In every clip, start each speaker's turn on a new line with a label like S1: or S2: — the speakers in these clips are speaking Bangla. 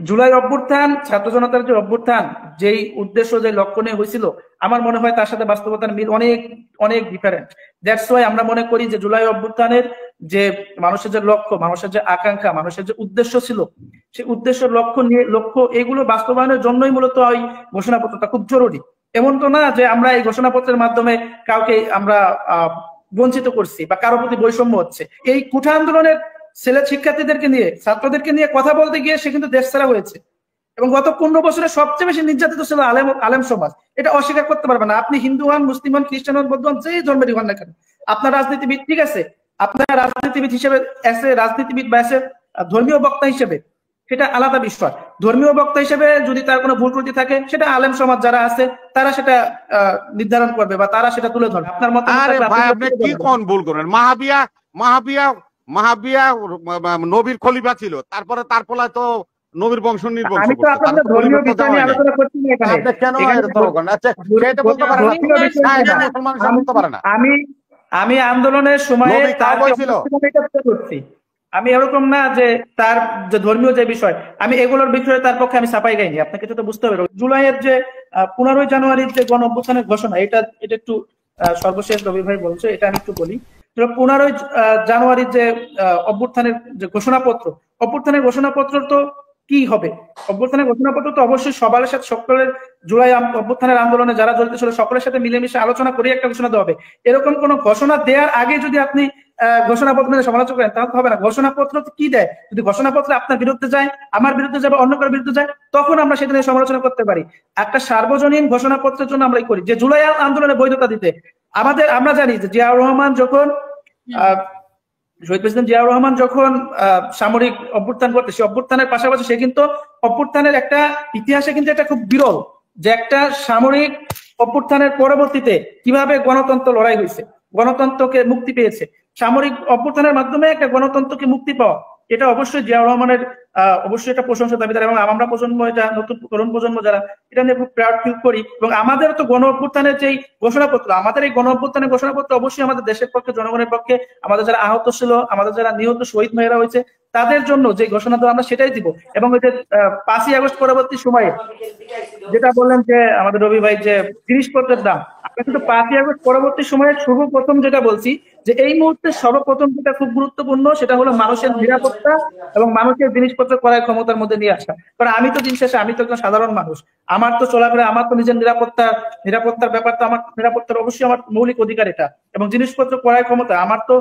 S1: জুলাই অভ্যুত্থান, ছাত্র জনতার যে অভ্যুত্থান, যেই উদ্দেশ্য যে লক্ষ্য নিয়ে হয়েছিল, আমার মনে হয় তার সাথে বাস্তবতার মিল অনেক অনেক ডিফারেন্ট। দ্যাটস ওয়াই আমরা মনে করি যে জুলাই অভ্যুত্থানের যে মানুষের যে লক্ষ্য, মানুষের যে আকাঙ্ক্ষা, মানুষের যে উদ্দেশ্য ছিল, সেই উদ্দেশ্য লক্ষ্য এগুলো বাস্তবায়নের জন্যই মূলত ওই ঘোষণাপত্রটা খুব জরুরি। এমন তো না যে আমরা এই ঘোষণাপত্রের মাধ্যমে কাউকে আমরা বঞ্চিত করছি বা কারো প্রতি বৈষম্য হচ্ছে। এই কোঠা আন্দোলনের ছেলে শিক্ষার্থীদেরকে নিয়ে, ছাত্রদেরকে নিয়ে কথা বলতে গিয়ে সে কিন্তু দেশ ছাড়া হয়েছে। এবং গত 15 বছরে সবচেয়ে বেশি নির্যাতিত ছিল আলেম সমাজ। এটা অস্বীকার করতে পারবে না। আপনি হিন্দু হন, মুসলিম হন, খ্রিস্টান হন, বৌদ্ধ হন, যেই ধর্মেরই হন না কেন, আপনার রাজনীতিবিদ, ঠিক আছে, আপনার রাজনীতিবিদ হিসেবে এসে, রাজনীতিবিদ বা এসে ধর্মীয় বক্তা হিসেবে, সেটা আলাদা বিষয়। ধর্মীয় বক্তা হিসেবে যদি তার কোনো ভুল ত্রুটি থাকে, সেটা আলেম সমাজ যারা আছে তারা সেটা নির্ধারণ করবে বা তারা সেটা তুলে ধরবে। আপনার মত
S2: আপনি কি কোন ভুল করেন? মাহাবিয়া মাহাবিয়া মাহাবিয়া নবীর খলিফা ছিল, তারপরে তার পোলায় তো নবীর বংশ নির্বংশ
S1: আমি তো আপনাদের ধর্মীয় বিষয় নিয়ে আলোচনা করছি না এখানে।
S2: আপনি কেন আচ্ছা সেটা বলতে পারেন না, বলতে পারে না।
S1: আমি আন্দোলনের সময়
S2: তার বলছিল,
S1: আমি এরকম না যে তার যে ধর্মীয় যে বিষয়, আমি এগুলোর বিষয়ে তার পক্ষে আমি ছাপাই গাইনি। আপনাকে তো বুঝতে হবে, জুলাইয়ের যে 15 জানুয়ারির যে গণ অভ্যুত্থানের ঘোষণা, এটা একটু সর্বশেষ রবি ভাই বলছে, এটা আমি একটু বলি। 15 জানুয়ারির যে অভ্যুত্থানের যে অভ্যুত্থানের ঘোষণাপত্র তো কি হবে? অভ্যুত্থানের ঘোষণাপত্র তো অবশ্যই সবার সাথে, সকলের জুলাই অভ্যুত্থানের আন্দোলনে যারা জড়িত ছিল সকলের সাথে মিলেমিশে আলোচনা করে একটা ঘোষণা দেওয়া হবে। এরকম কোন ঘোষণা দেওয়ার আগে যদি আপনি ঘোষণাপত্র নিয়ে সমালোচনা করেন, তাহলে হবে না। ঘোষণাপত্র কি দেয়? যদি ঘোষণাপত্র আপনার বিরুদ্ধে যায়, আমার বিরুদ্ধে যায় বা অন্য কারোর বিরুদ্ধে যায়, তখন আমরা সেটা নিয়ে সমালোচনা করতে পারি। একটা সার্বজনীন ঘোষণাপত্রের জন্য আমরা করি যে জুলাই আন্দোলনে বৈধতা দিতে। আমরা জানি যে জিয়াউর রহমান যখন শহীদ প্রেসিডেন্ট জিয়াউর রহমান যখন সামরিক অভ্যুত্থান করতে, সে অভ্যুত্থানের পাশাপাশি সে কিন্তু অভ্যুত্থানের একটা ইতিহাসে কিন্তু একটা খুব বিরল যে একটা সামরিক অভ্যুত্থানের পরবর্তীতে কিভাবে গণতন্ত্র লড়াই হয়েছে, গণতন্ত্রকে মুক্তি পেয়েছে। সামরিক অভ্যুত্থানের মাধ্যমে একটা গণতন্ত্রকে মুক্তি পাওয়া, এটা অবশ্যই জিয়াউর রহমানের অবশ্যই একটা প্রশংসা দাবিদার। এবং আমরা প্রজন্ম, এটা নতুন তরুণ প্রজন্ম যারা, এটা নিয়ে খুব প্রাউড ফিল করি। এবং আমাদের তো গণ অভ্যুত্থানের যে ঘোষণাপত্র, আমাদের এই গণ অভ্যুত্থানের ঘোষণাপত্র অবশ্যই আমাদের দেশের পক্ষে, জনগণের পক্ষে, আমাদের যারা আহত ছিল, আমাদের যারা নিহত শহীদ মেয়েরা হয়েছে, তাদের জন্য যে ঘোষণা দেওয়া আমরা সেটাই দিব। এবং ওই যে 5ই আগস্ট পরবর্তী সময়ে যেটা বললেন যে আমাদের রবি ভাই, যে জিনিসপত্রের দাম, আমরা কিন্তু 5ই আগস্ট পরবর্তী সময়ে সর্বপ্রথম যেটা বলছি যে এই মুহূর্তে সর্বপ্রথম যেটা খুব গুরুত্বপূর্ণ, সেটা হলো মানুষের নিরাপত্তা এবং মানুষের জিনিসপত্র ক্রয় ক্ষমতার মধ্যে নিয়ে আসা। কারণ আমি তো দিন শেষে, আমি তো একজন সাধারণ মানুষ, আমার তো চলাফেরা, আমার তো নিজের নিরাপত্তার ব্যাপারটা, আমার নিরাপত্তার অবশ্যই আমার মৌলিক অধিকার এটা। এবং জিনিসপত্র ক্রয় ক্ষমতা, আমার তো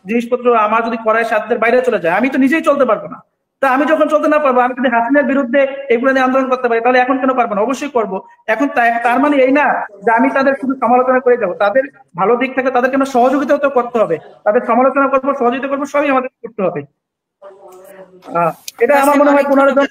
S1: জিনিসপত্র আমার যদি ক্রয় সাধ্যের বাইরে চলে যায়, আমি তো নিজেই চলতে পারবো না। তা আমি যখন চলতে না পারবো, আমি যদি হাসিনার বিরুদ্ধে এগুলো নিয়ে আন্দোলন করতে পারি, তাহলে এখন কেন পারবো না? অবশ্যই করবো। এখন তার মানে এই না যে আমি তাদের শুধু সমালোচনা করে যাবো। তাদের ভালো দিক থাকে, তাদেরকে আমরা সহযোগিতাও তো করতে হবে। তাদের সমালোচনা করবো, সহযোগিতা করবো, সবই আমাদের করতে হবে। এটা আমার মনে হয় 15 জন।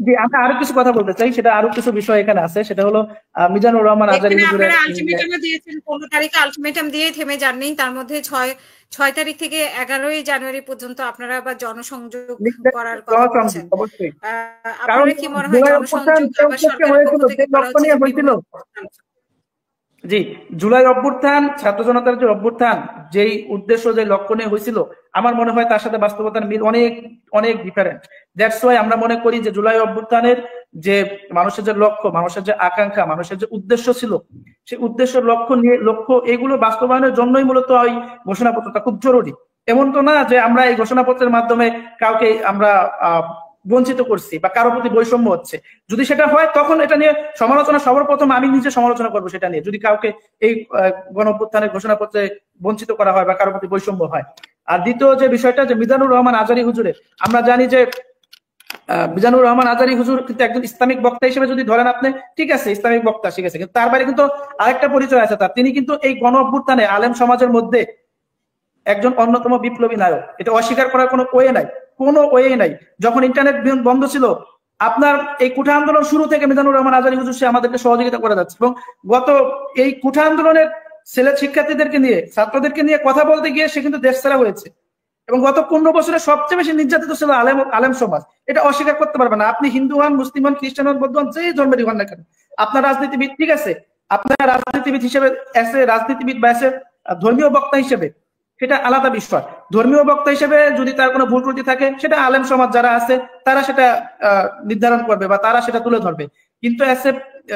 S1: জি, আমি আরো কিছু কথা বলতে চাই, সেটা আরো কিছু বিষয় এখানে আছে। সেটা হলো মিজানুর রহমান আজারী হুজুরের
S3: আলটিমেটাম দিয়েছেন, 15 তারিখে আলটিমেটাম দিয়ে থেমে যাননি। তার মধ্যে 6 তারিখ থেকে 11ই জানুয়ারি পর্যন্ত আপনারা আবার জনসংযোগ করার কথা বলছেন।
S1: অবশ্যই।
S3: আপনারা কি মনে হয় জনসংযোগ আবার সরকারের পক্ষ থেকে করা উচিত?
S1: জি, জুলাই অভ্যুত্থান, ছাত্র জনতার যে অভ্যুত্থান, যেই উদ্দেশ্য যে লক্ষ্য নিয়ে হয়েছিল, আমার মনে হয় তার সাথে বাস্তবতার মিল অনেক অনেক ডিফারেন্ট। দ্যাটস ওয়াই আমরা মনে করি যে জুলাই অভ্যুত্থানের যে মানুষের যে লক্ষ্য, মানুষের যে আকাঙ্ক্ষা, মানুষের যে উদ্দেশ্য ছিল, সেই উদ্দেশ্য লক্ষ্য এগুলো বাস্তবায়নের জন্যই মূলত ওই ঘোষণাপত্রটা খুব জরুরি। এমন তো না যে আমরা এই ঘোষণাপত্রের মাধ্যমে কাউকে আমরা বঞ্চিত করছি বা কারো প্রতি বৈষম্য হচ্ছে। যদি সেটা হয়, তখন এটা নিয়ে সমালোচনা সর্বপ্রথম আমি নিজে সমালোচনা করবো সেটা নিয়ে, যদি কাউকে এই গণ অভ্যুত্থানের ঘোষণাপত্রে বঞ্চিত করা হয় বা কারো প্রতি বৈষম্য হয়। আর দ্বিতীয় যে বিষয়টা, যে মিজানুর রহমান আজারী হুজুরের, আমরা জানি যে মিজানুর রহমান আজারী হুজুর কিন্তু একজন ইসলামিক বক্তা হিসেবে যদি ধরেন আপনি, ঠিক আছে, ইসলামিক বক্তা, ঠিক আছে, কিন্তু তার বাইরে কিন্তু আরেকটা পরিচয় আছে তার। তিনি কিন্তু এই গণ অভ্যুত্থানে আলেম সমাজের মধ্যে একজন অন্যতম বিপ্লবী নায়ক। এটা অস্বীকার করার কোনো ওয়ে নাই, কোনো ওয়ে নাই। যখন ইন্টারনেট বন্ধ ছিল, আপনার এই কুঠা আন্দোলন শুরু থেকে মিজানুর রহমান আজারী হুজুর সে আমাদেরকে সহযোগিতা করে যাচ্ছে। এবং গত এই কুঠা আন্দোলনের ছেলে শিক্ষার্থীদেরকে নিয়ে, ছাত্রদেরকে নিয়ে কথা বলতে গিয়ে সে কিন্তু দেশ ছাড়া হয়েছে। এবং গত 15 বছরে সবচেয়ে বেশি নির্যাতিত ছিল আলেম সমাজ। এটা অস্বীকার করতে পারবে না। আপনি হিন্দু হন, মুসলিম হন, খ্রিস্টান হন, বৌদ্ধ হন, যেই ধর্মেরই হন না কেন, আপনার রাজনীতিবিদ, ঠিক আছে, আপনার রাজনীতিবিদ হিসেবে এসে, রাজনীতিবিদ বা এসে ধর্মীয় বক্তা হিসেবে, সেটা আলাদা বিষয়। ধর্মীয় বক্তা হিসেবে যদি তার কোনো ভুল ত্রুটি থাকে সেটা আলেম সমাজ যারা আছে তারা সেটা নির্ধারণ করবে বা তারা সেটা তুলে ধরবে, কিন্তু অ্যাজ এ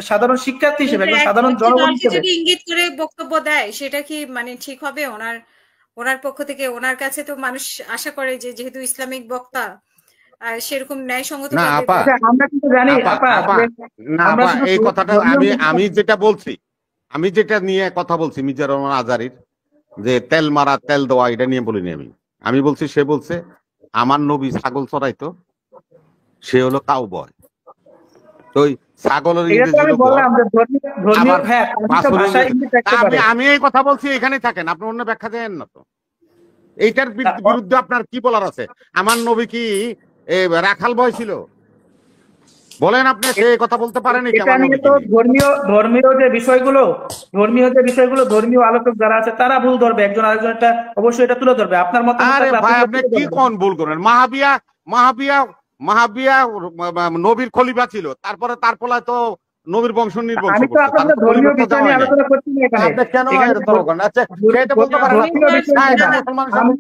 S1: সাধারণ শিক্ষার্থী হিসেবে একজন সাধারণ জনগণ হিসেবে
S3: যদি ইঙ্গিত করে বক্তব্য দেয় সেটা কি মানে ঠিক হবে? ওনার পক্ষ থেকে ওনার কাছে তো মানুষ আশা করে যে যেহেতু ইসলামিক বক্তা সেরকম ন্যায়সঙ্গত
S2: না আপা,
S1: আমরা কিন্তু জানি আপা
S2: না আপা, এই কথাটা আমি যেটা বলছি, আমি যেটা নিয়ে কথা বলছি মির্জা রহমান আজারির যে তেল মারা তেল দেওয়া, এটা নিয়ে বলিনি আমি বলছি সে বলছে আমার নবী ছাগল চড়াইতো, সে হলো কাউ বয়। তো ছাগলের আমি এই কথা বলছি, এখানে থাকেন, আপনি অন্য ব্যাখ্যা দেন না তো। এইটার বিরুদ্ধে আপনার কি বলার আছে? আমার নবী কি রাখাল বয় ছিল? বলেন আপনি, সে কথা বলতে পারেনি?
S1: ধর্মীয় যে বিষয়গুলো ধর্মীয় আলোচক যারা আছে তারা ভুল ধরবে, একজন আরেকজনটা অবশ্যই এটা তুলে ধরবে। আপনার মত
S2: আপনি কি কোন ভুল করেন? মাহাবিয়া নবীর খলিফা ছিল, তারপরে তার পোলায় তো নবীর বংশ নির্বংশ।
S1: আমি তো আপনাদের ধর্মীয় বিষয় নিয়ে আলোচনা করছি না এখানে।
S2: আপনি কেন আচ্ছা সেটা বলতে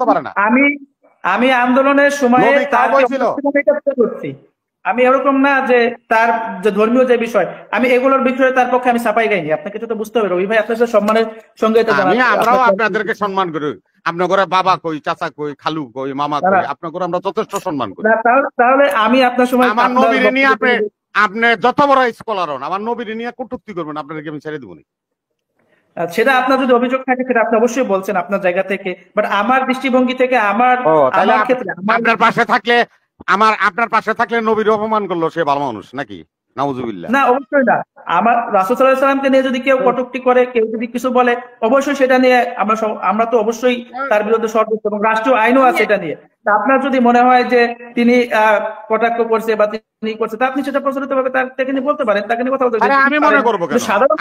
S2: পারেন না?
S1: আমি আন্দোলনের সময় আমি এরকম না যে তার যে ধর্মীয় যে বিষয় আমি এগুলোর বিষয়ে তার পক্ষে আমি ছাপাই গাইনি। আপনাকে তো বুঝতে হবে রবি ভাই, আপনার সাথে সম্মানের সঙ্গে
S2: আমরাও আপনাদেরকে সম্মান করি। আপনার ঘরে বাবা কই, চাচা কই, খালু কই, মামা কই, আপনার ঘরে আমরা যথেষ্ট সম্মান করি।
S1: তাহলে আমি আপনার সময়
S2: আমার নবীর নিয়ে আপনি যত বড় স্কলার হন, আমার নবীর নিয়ে কটূক্তি করবেন, আপনাদেরকে আমি ছেড়ে দেবো না।
S1: সেটা আপনার যদি অভিযোগ থাকে সেটা আপনি অবশ্যই বলছেন আপনার জায়গা থেকে, বাট আমার দৃষ্টিভঙ্গি থেকে আমার ক্ষেত্রে
S2: আপনার পাশে থাকলে নবীর অপমান করলো সে ভালো মানুষ নাকি? নাউজুবিল্লাহ।
S1: না, অবশ্যই না। আমার রাসূল সাল্লাল্লাহু আলাইহি ওয়াসাল্লামকে নিয়ে যদি কেউ কটূক্তি করে, কেউ যদি কিছু বলে, অবশ্যই সেটা নিয়ে আমরা তো অবশ্যই তার বিরুদ্ধে সর্বোচ্চ এবং রাষ্ট্রীয় আইনও আছে এটা নিয়ে। আপনার যদি মনে হয় যে তিনি কটাক্ষ করছে বা তিনি করছে, তা আপনি সেটা প্রচলিত ভাবে তাকে নিয়ে বলতে পারেন, তাকে নিয়ে কথা বলতে পারেন।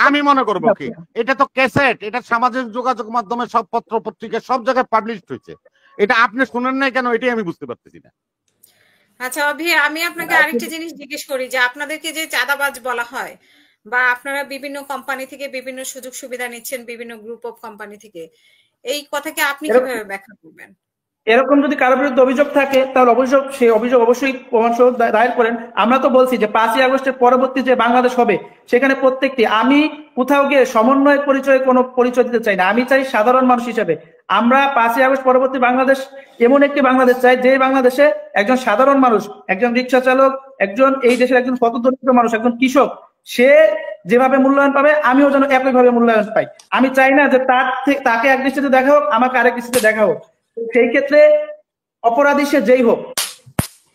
S2: আমি মনে করবো কি, এটা তো ক্যাসেট, এটা সামাজিক যোগাযোগ মাধ্যমে সব পত্র পত্রিকা সব জায়গায় পাবলিশ হয়েছে, এটা আপনি শুনেন নাই কেন? এটাই আমি বুঝতে পারতেছি না।
S3: আচ্ছা অভি, আমি আপনাকে আরেকটা জিনিস জিজ্ঞেস করি যে আপনাদেরকে যে চাঁদাবাজ বলা হয় বা আপনারা বিভিন্ন কোম্পানি থেকে বিভিন্ন সুযোগ সুবিধা নিচ্ছেন, বিভিন্ন গ্রুপ অফ কোম্পানি থেকে, এই কথাকে আপনি কিভাবে ব্যাখ্যা করবেন?
S1: এরকম যদি কারোর বিরুদ্ধে অভিযোগ থাকে তাহলে সেই অভিযোগ অবশ্যই প্রমাণ সহ দায়ের করেন। আমরা তো বলছি যে 5ই আগস্টের পরবর্তী যে বাংলাদেশ হবে সেখানে প্রত্যেকটি, আমি কোথাও গিয়ে সমন্বয় পরিচয় কোনো পরিচয় দিতে চাই না। আমি চাই সাধারণ মানুষ হিসেবে আমরা 5ই আগস্ট পরবর্তী বাংলাদেশ এমন একটি বাংলাদেশ চাই যে বাংলাদেশে একজন সাধারণ মানুষ, একজন রিক্সা চালক, একজন এই দেশের একজন পথদরিদ্র মানুষ, একজন কৃষক, সে যেভাবে মূল্যায়ন পাবে আমিও যেন একইভাবে মূল্যায়ন পাই। আমি চাই না যে তাকে এক দৃষ্টিতে দেখা হোক, আমাকে আরেক দৃষ্টিতে দেখা হোক। সেই ক্ষেত্রে অপরাধী সে যেই হোক,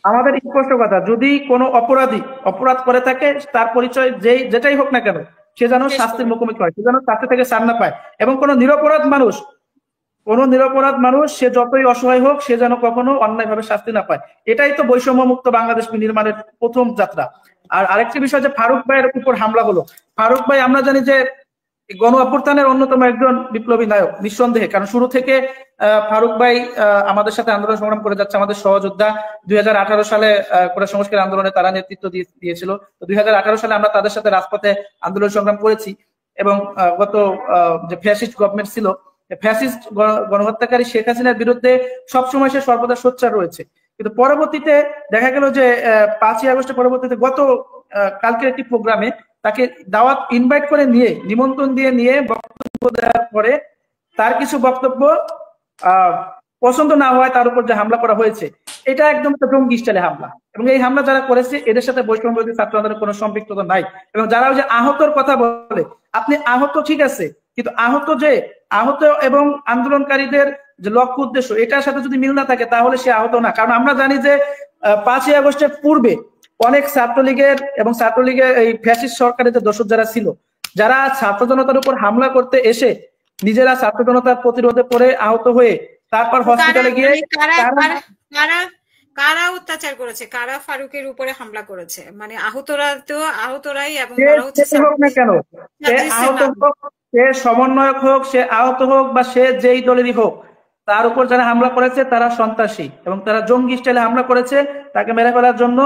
S1: আমাদের স্পষ্ট কথা, যদি কোনো অপরাধী অপরাধ করে থাকে তার পরিচয় যেটাই হোক না কেন সে যেন শাস্তির মুখোমুখি হয়, সে যেন শাস্তি থেকে ছাড় না পায়। এবং কোনো নিরপরাধ মানুষ সে যতই অসহায় হোক সে যেন কখনো অন্যায়ভাবে শাস্তি না পায়। এটাই তো বৈষম্য মুক্ত বাংলাদেশ নির্মাণের প্রথম যাত্রা। আর আরেকটি বিষয় যে ফারুক ভাইয়ের উপর হামলা হলো, ফারুক ভাই আমরা জানি যে গণ অভ্যুত্থানের অন্যতম একজন বিপ্লবী নায়ক নিঃসন্দেহে, কারণ শুরু থেকে ফারুক ভাই আমাদের সাথে আন্দোলন সংগ্রাম করে যাচ্ছে, আমাদের সহযোদ্ধা। 2018 সালে কোটা সংস্কার আন্দোলনে তারা নেতৃত্ব দিয়েছিল। তো 2018 সালে আমরা তাদের সাথে রাজপথে আন্দোলন সংগ্রাম করেছি এবং গত যে ফ্যাসিস্ট গভর্নমেন্ট ছিল, ফ্যাসিস্ট গণহত্যাকারী শেখ হাসিনার বিরুদ্ধে সবসময় সে সর্বদা সোচ্চার রয়েছে। কিন্তু পরবর্তীতে দেখা গেল যে 5ই আগস্টের পরবর্তীতে গত কালকের একটি প্রোগ্রামে তাকে দাওয়াত ইনভাইট করে নিমন্ত্রণ দিয়ে বক্তব্য দেওয়ার পরে তার কিছু বক্তব্য পছন্দ না হয় তার উপর যে হামলা করা হয়েছে, এটা একদম একটা জঙ্গি স্টাইলে হামলা। এবং এই হামলা যারা করেছে এদের সাথে বৈষম্যবিরোধী ছাত্র আন্দোলনের কোনো সম্পৃক্ততা নাই। এবং যারা ওই যে আহতর কথা বলে, আপনি আহত ঠিক আছে, কিন্তু আহত এবং আন্দোলনকারীদের যে লক্ষ্য উদ্দেশ্য এটার সাথে যদি মিল না থাকে তাহলে সে আহত না। কারণ আমরা জানি যে 5ই আগস্টের পূর্বে অনেক ছাত্রলীগের এই ফ্যাসিস্ট সরকারের যে দোসর যারা ছিল, যারা ছাত্র জনতার উপর হামলা করতে এসে নিজেরা ছাত্র জনতার প্রতিরোধে পড়ে আহত হয়ে তারপর হসপিটালে গিয়ে
S3: কারা অত্যাচার করেছে, কারা ফারুকের উপরে হামলা করেছে, মানে আহতরাই এবং
S1: হোক না কেন, সে আহত হোক, সে সমন্বয়ক হোক, সে আহত হোক বা সে যেই দলেরই হোক, তার উপর যারা হামলা করেছে তারা সন্ত্রাসী এবং তারা জঙ্গি স্টাইলে হামলা করেছে তাকে মেরে ফেলার জন্য।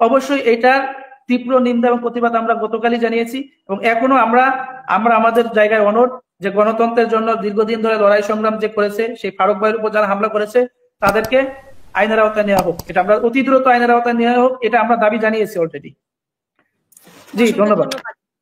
S1: অবশ্যই এটার তীব্র নিন্দা এবং প্রতিবাদ আমরা গতকালই জানিয়েছি এবং এখনো আমরা আমাদের জায়গায় অনড়। যে গণতন্ত্রের জন্য দীর্ঘদিন ধরে লড়াই সংগ্রাম যে করেছে, সেই ফারুক ভাইয়ের উপর যারা হামলা করেছে তাদেরকে আইনের আওতায় নেওয়া হোক, এটা আমরা অতি দ্রুত আইনের আওতায় নেওয়া হোক, এটা আমরা দাবি জানিয়েছি অলরেডি। জি ধন্যবাদ।